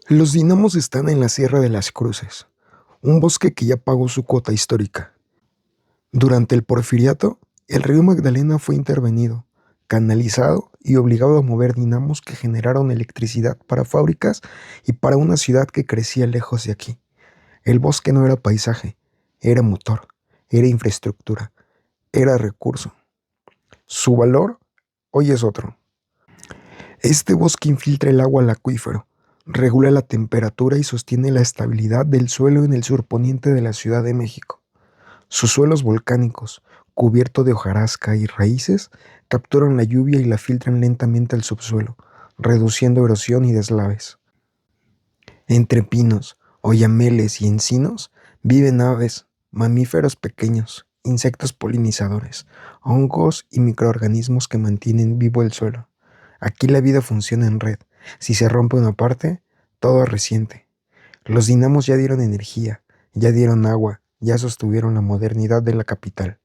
Los dinamos están en la Sierra de las Cruces, un bosque que ya pagó su cuota histórica. Durante el Porfiriato, el río Magdalena fue intervenido, canalizado y obligado a mover dinamos que generaron electricidad para fábricas y para una ciudad que crecía lejos de aquí. El bosque no era paisaje, era motor, era infraestructura, era recurso. Su valor hoy es otro. Este bosque infiltra el agua al acuífero, regula la temperatura y sostiene la estabilidad del suelo en el surponiente de la Ciudad de México. Sus suelos volcánicos, cubiertos de hojarasca y raíces, capturan la lluvia y la filtran lentamente al subsuelo, reduciendo erosión y deslaves. Entre pinos, oyameles y encinos viven aves, mamíferos pequeños, insectos polinizadores, hongos y microorganismos que mantienen vivo el suelo. Aquí la vida funciona en red. Si se rompe una parte, todo resiente. Los dinamos ya dieron energía, ya dieron agua, ya sostuvieron la modernidad de la capital.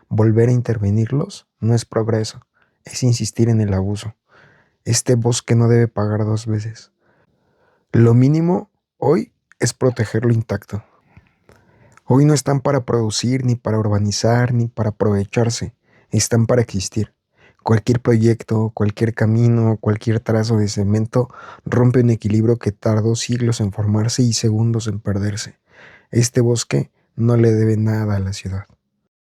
Volver a intervenirlos no es progreso, es insistir en el abuso. Este bosque no debe pagar dos veces. Lo mínimo hoy es protegerlo intacto. Hoy no están para producir, ni para urbanizar, ni para aprovecharse. Están para existir. Cualquier proyecto, cualquier camino, cualquier trazo de cemento rompe un equilibrio que tardó siglos en formarse y segundos en perderse. Este bosque no le debe nada a la ciudad.